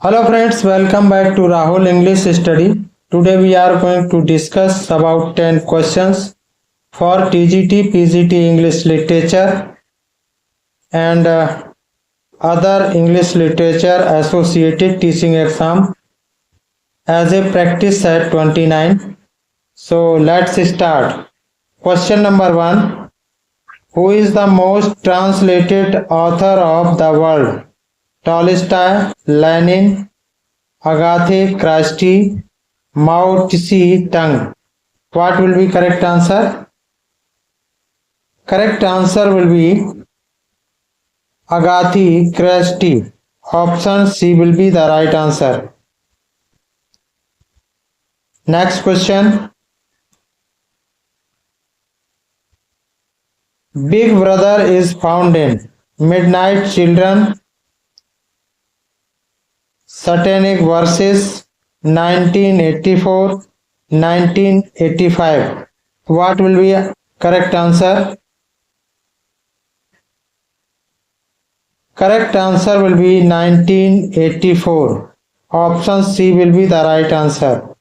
Hello friends, welcome back to Rahul English Study. Today we are going to discuss about 10 questions for TGT, PGT English Literature and other English Literature Associated Teaching Exam as a practice set 29. So let's start. Question number 1. Who is the most translated author of the world? Tolstoy, Lenin, Agatha Christie, Mao Tse-tung. What will be correct answer? Correct answer will be Agatha Christie. Option C will be the right answer. Next question. Big Brother is found in Midnight Children, Satanic Verses, 1984, 1985. What will be correct answer? Correct answer will be 1984. Option C will be the right answer.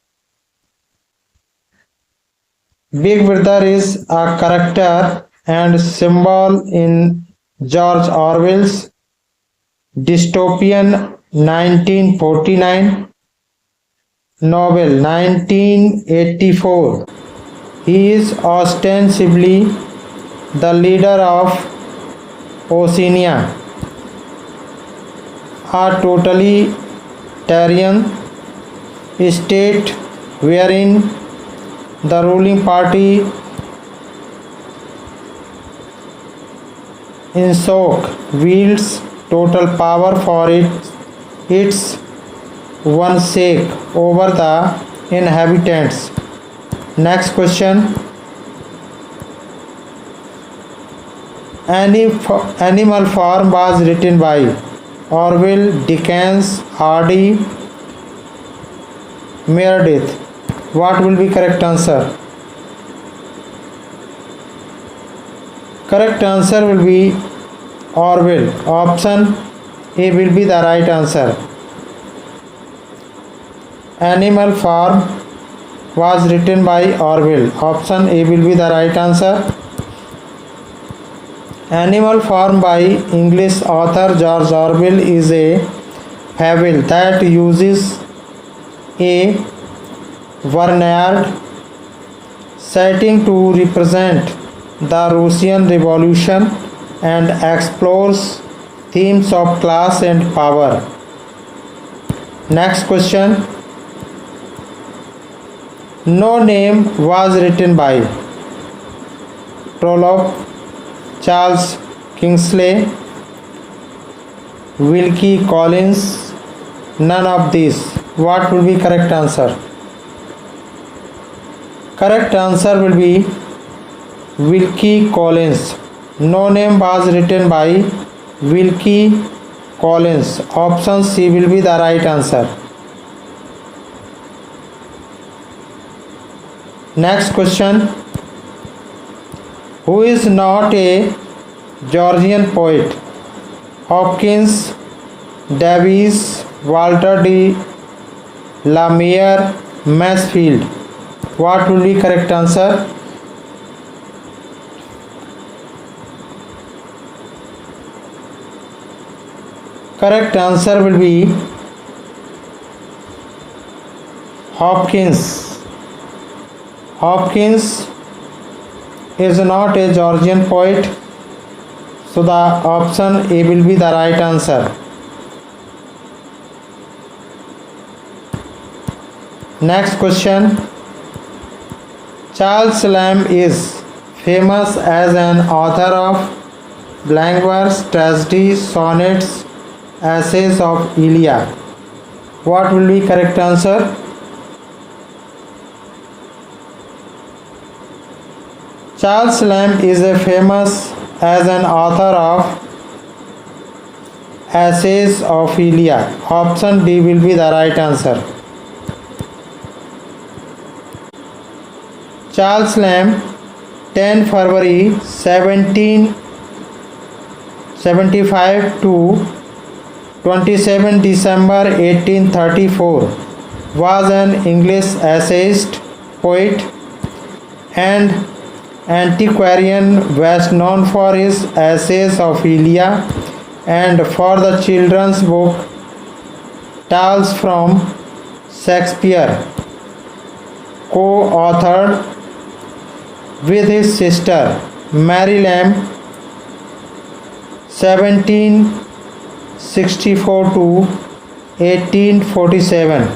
Big Brother is a character and symbol in George Orwell's dystopian 1949 novel 1984. He is ostensibly the leader of Oceania, a totalitarian state wherein the ruling party INSOC wields total power for its own sake over the inhabitants. Next question. Animal Farm was written by Orwell, Dickens, Hardy, Meredith. What will be correct answer? Correct answer will be Orwell. Option A will be the right answer. Animal Farm was written by Orwell. Option A will be the right answer. Animal Farm by English author George Orwell is a fable that uses a Vernard setting to represent the Russian Revolution and explores themes of class and power. Next question. No Name was written by Trollope, Charles Kingsley, Wilkie Collins. None of these. What will be correct answer? Correct answer will be Wilkie Collins. No Name was written by Wilkie Collins. Option C will be the right answer. Next question. Who is not a Georgian poet? Hopkins, Davies, Walter de la Mare, Mansfield. What will be correct answer? Correct answer will be Hopkins. Hopkins is not a Georgian poet, so the option A will be the right answer. Next question. Charles Lamb is famous as an author of blank verse, tragedies, sonnets, essays of Iliad. What will be correct answer? Charles Lamb is a famous as an author of essays of Iliad. Option D will be the right answer. Charles Lamb, 10 February 1775 to 27 December 1834 was an English essayist, poet, and antiquarian, best known for his essays Ophelia and for the children's book Tales from Shakespeare, co-authored with his sister Mary Lamb 1764 to 1847.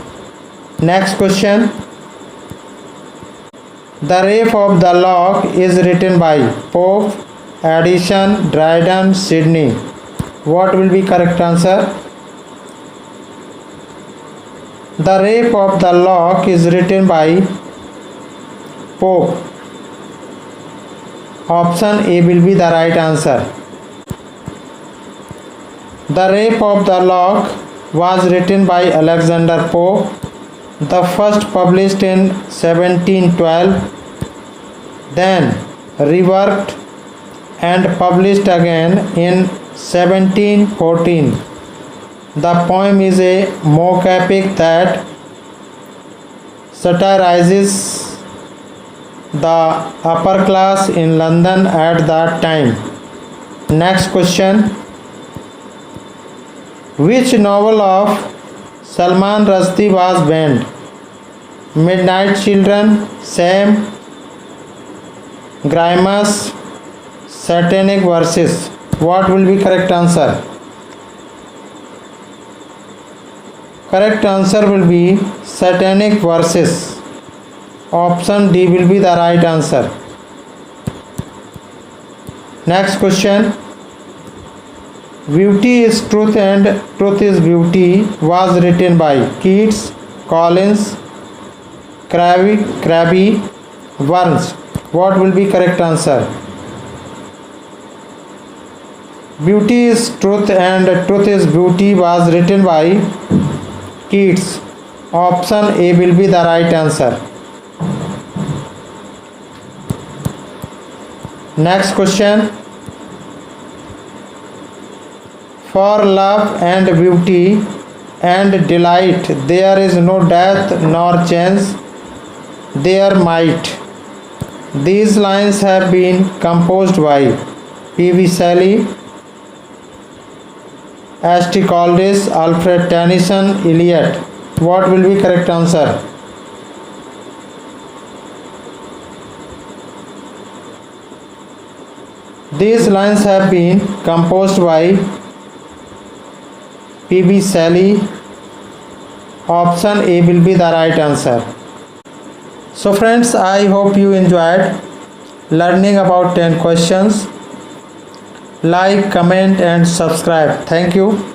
Next question. The Rape of the Lock is written by Pope, Addison, Dryden, Sidney. What will be correct answer? The Rape of the Lock is written by Pope. Option A will be the right answer. The Rape of the Lock was written by Alexander Pope, the first published in 1712, then reworked and published again in 1714. The poem is a mock epic that satirizes the upper class in London at that time. Next question. Which novel of Salman Rushdie was banned? Midnight Children, Sam, Grimace, Satanic Verses. What will be correct answer? Correct answer will be Satanic Verses. Option D will be the right answer. Next question. Beauty is Truth and Truth is Beauty was written by Keats, Collins, Crabbe, Burns. What will be correct answer? Beauty is Truth and Truth is Beauty was written by Keats. Option A will be the right answer. Next question. For love and beauty and delight there is no death nor change, their might. These lines have been composed by P.B. Shelley, S.T. Coleridge, Alfred Tennyson, Eliot. What will be correct answer? These lines have been composed by P.B. Shelley. Option A will be the right answer. So friends, I hope you enjoyed learning about 10 questions. Like, comment and subscribe. Thank you.